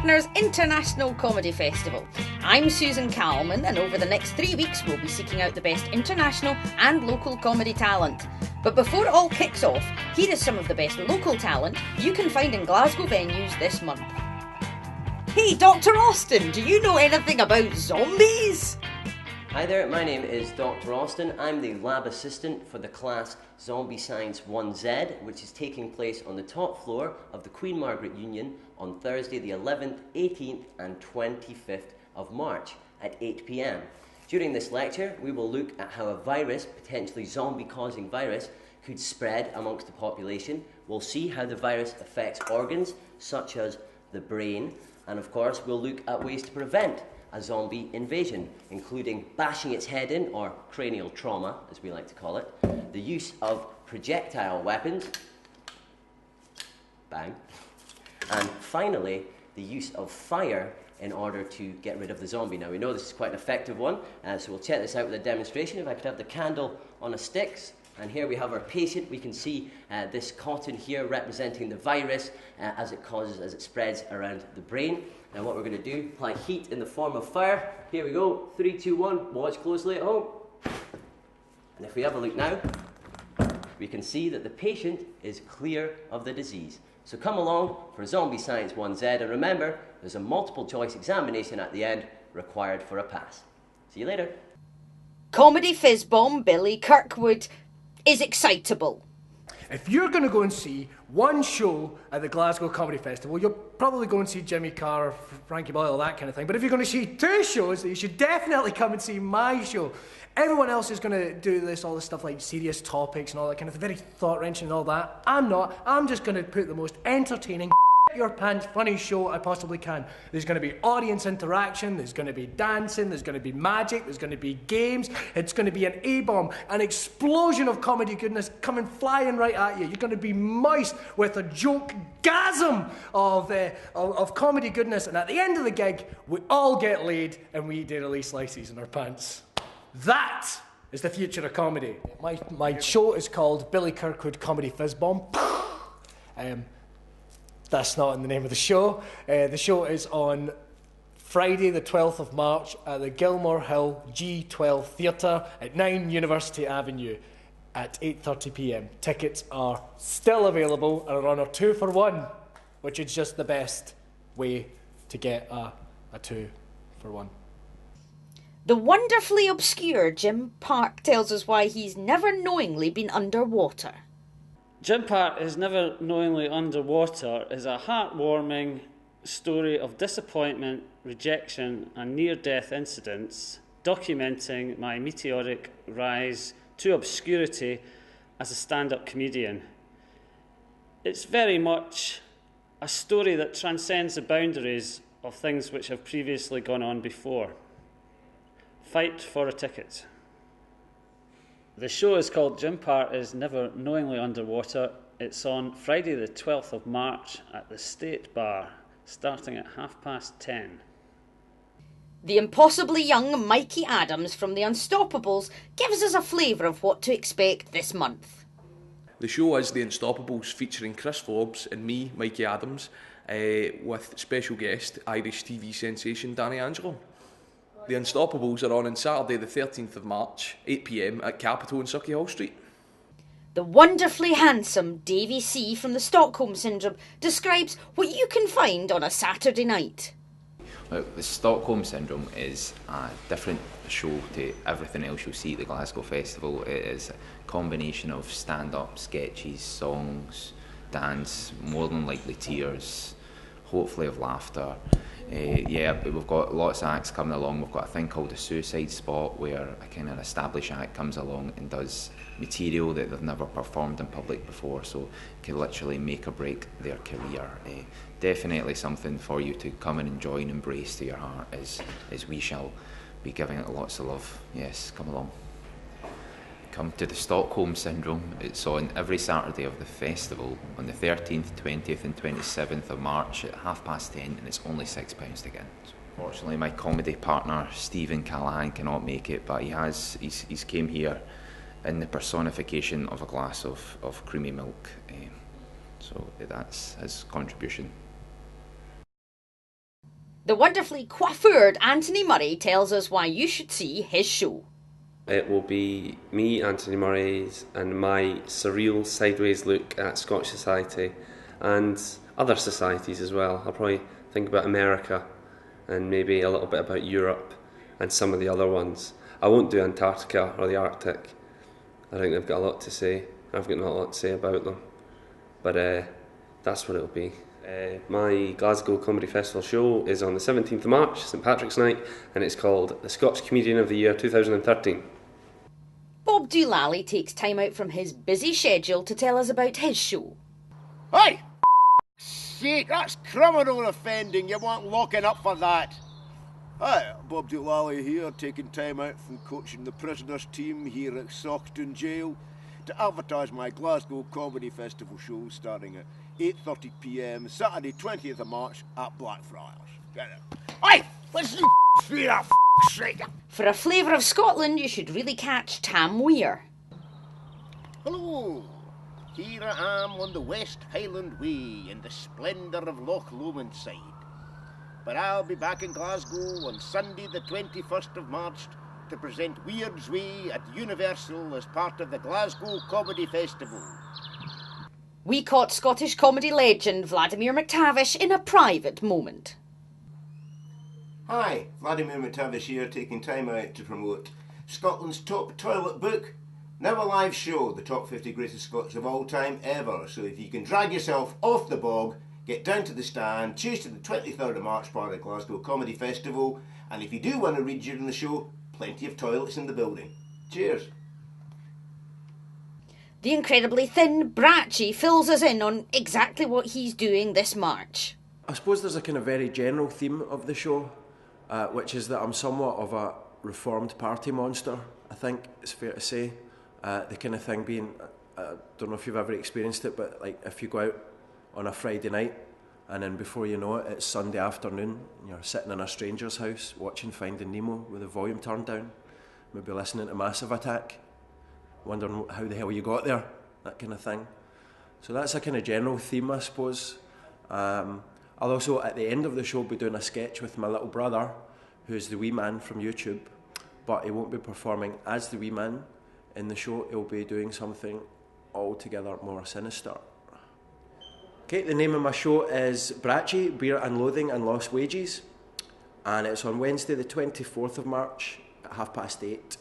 Magners International Comedy Festival. I'm Susan Calman, and over the next 3 weeks we'll be seeking out the best international and local comedy talent. But before it all kicks off, here is some of the best local talent you can find in Glasgow venues this month. Hey, Dr. Austin, do you know anything about zombies? Hi there, my name is Dr. Austin. I'm the lab assistant for the class Zombie Science 1Z, which is taking place on the top floor of the Queen Margaret Union on Thursday the 11th, 18th and 25th of March at 8 p.m. During this lecture, we will look at how a virus, potentially zombie-causing virus, could spread amongst the population. We'll see how the virus affects organs, such as the brain, and of course, we'll look at ways to prevent a zombie invasion, including bashing its head in, or cranial trauma, as we like to call it, the use of projectile weapons, bang, and finally, the use of fire in order to get rid of the zombie. Now, we know this is quite an effective one, so we'll check this out with a demonstration. If I could have the candle on a stick. And here we have our patient. We can see this cotton here representing the virus as it spreads around the brain. Now what we're going to do, apply heat in the form of fire. Here we go, 3, 2, 1, watch closely at home. And if we have a look now, we can see that the patient is clear of the disease. So come along for Zombie Science 1Z, and remember, there's a multiple choice examination at the end required for a pass. See you later. Comedy fizz bomb Billy Kirkwood is excitable. If you're going to go and see one show at the Glasgow Comedy Festival, you'll probably go and see Jimmy Carr or Frankie Boyle, that kind of thing. But if you're going to see 2 shows, you should definitely come and see my show. Everyone else is going to do all this stuff like serious topics and all that kind of thing, very thought-wrenching and all that. I'm not. I'm just going to put the most entertaining your pants funny show I possibly can. There's going to be audience interaction, there's going to be dancing, there's going to be magic, there's going to be games, it's going to be an A-bomb, an explosion of comedy goodness coming flying right at you. You're going to be moist with a joke-gasm of comedy goodness, and at the end of the gig, we all get laid and we eat dairy slices in our pants. That is the future of comedy. My show is called Billy Kirkwood Comedy Fizz Bomb. That's not in the name of the show. The show is on Friday the 12th of March at the Gilmore Hill G12 Theatre at 9 University Avenue at 8:30 p.m. Tickets are still available and are on a 2 for 1, which is just the best way to get a 2 for 1. The wonderfully obscure Jim Park tells us why he's never knowingly been underwater. Jim Park is never knowingly underwater is a heartwarming story of disappointment, rejection and near-death incidents, documenting my meteoric rise to obscurity as a stand-up comedian. It's very much a story that transcends the boundaries of things which have previously gone on before. Fight for a ticket. The show is called Jim Park is Never Knowingly Underwater. It's on Friday the 12th of March at the State Bar, starting at 10:30. The impossibly young Mikey Adams from The Unstoppables gives us a flavour of what to expect this month. The show is The Unstoppables, featuring Chris Forbes and me, Mikey Adams, with special guest Irish TV sensation Danny Angelo. The Unstoppables are on Saturday the 13th of March, 8 p.m. at Capitol in Sauchiehall Street. The wonderfully handsome Davy C from the Stockholm Syndrome describes what you can find on a Saturday night. Well, the Stockholm Syndrome is a different show to everything else you'll see at the Glasgow Festival. It is a combination of stand-up, sketches, songs, dance, more than likely tears, hopefully of laughter. We've got lots of acts coming along. We've got a thing called a suicide spot where a kind of established act comes along and does material that they've never performed in public before, so it can literally make or break their career. Definitely something for you to come and enjoy and embrace to your heart, as we shall be giving it lots of love. Yes, come along. Come to the Stockholm Syndrome. It's on every Saturday of the festival on the 13th, 20th and 27th of March at 10:30, and it's only £6 to get in. Unfortunately, my comedy partner Stephen Callahan cannot make it, but he's came here in the personification of a glass of creamy milk. So that's his contribution. The wonderfully coiffured Anthony Murray tells us why you should see his show. It will be me, Anthony Murray's, and my surreal sideways look at Scottish society and other societies as well. I'll probably think about America and maybe a little bit about Europe and some of the other ones. I won't do Antarctica or the Arctic. I think they've got a lot to say. I've got not a lot to say about them. But that's what it'll be. My Glasgow Comedy Festival show is on the 17th of March, St Patrick's Night, and it's called The Scots Comedian of the Year 2013. Bob Doolally takes time out from his busy schedule to tell us about his show. Hey! Sake, that's criminal offending. You want locking up for that. Hi, Bob Doolally here, taking time out from coaching the prisoners team here at Stockholm Jail to advertise my Glasgow Comedy Festival show starting at 8:30 p.m. Saturday 20th of March at Blackfriars. Hey! Listen, for that sake! For a flavour of Scotland, you should really catch Tam Weir. Hello! Here I am on the West Highland Way in the splendour of Loch Lomond side. But I'll be back in Glasgow on Sunday the 21st of March to present Weird's Way at Universal as part of the Glasgow Comedy Festival. We caught Scottish comedy legend Vladimir McTavish in a private moment. Hi, Vladimir McTavish here, taking time out to promote Scotland's top toilet book. Now a live show, the top 50 greatest Scots of all time ever. So if you can drag yourself off the bog, get down to the stand, Tuesday the 23rd of March, part of the Glasgow Comedy Festival. And if you do want to read during the show, plenty of toilets in the building. Cheers. The incredibly thin Brachy fills us in on exactly what he's doing this March. I suppose there's a kind of very general theme of the show, which is that I'm somewhat of a reformed party monster, I think it's fair to say. The kind of thing being, I don't know if you've ever experienced it, but like if you go out on a Friday night and then before you know it, it's Sunday afternoon, and you're sitting in a stranger's house watching Finding Nemo with the volume turned down, maybe listening to Massive Attack, wondering how the hell you got there, that kind of thing. So that's a kind of general theme, I suppose. I'll also, at the end of the show, be doing a sketch with my little brother, who's the wee man from YouTube, but he won't be performing as the wee man in the show. He'll be doing something altogether more sinister. Okay, the name of my show is Brachy, Beer and Loathing and Lost Wages, and it's on Wednesday the 24th of March at 8:30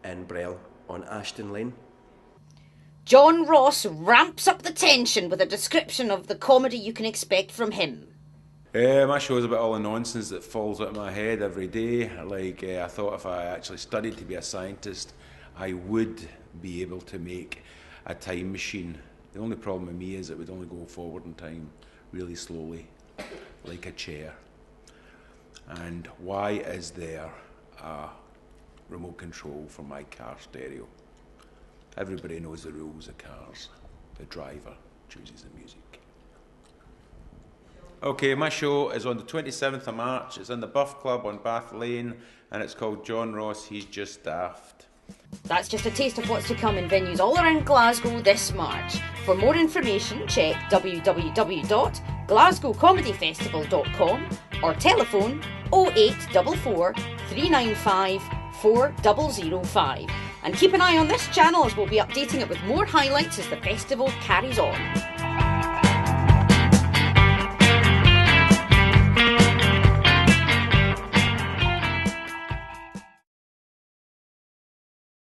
in Brell on Ashton Lane. John Ross ramps up the tension with a description of the comedy you can expect from him. My show's about all the nonsense that falls out of my head every day. I thought if I actually studied to be a scientist, I would be able to make a time machine. The only problem with me is it would only go forward in time really slowly, like a chair. And why is there a remote control for my car stereo? Everybody knows the rules of cars. The driver chooses the music. Okay, my show is on the 27th of March. It's in the Buff Club on Bath Lane, and it's called John Ross, He's Just Daft. That's just a taste of what's to come in venues all around Glasgow this March. For more information, check www.glasgowcomedyfestival.com or telephone 0844 395 4005. And keep an eye on this channel as we'll be updating it with more highlights as the festival carries on.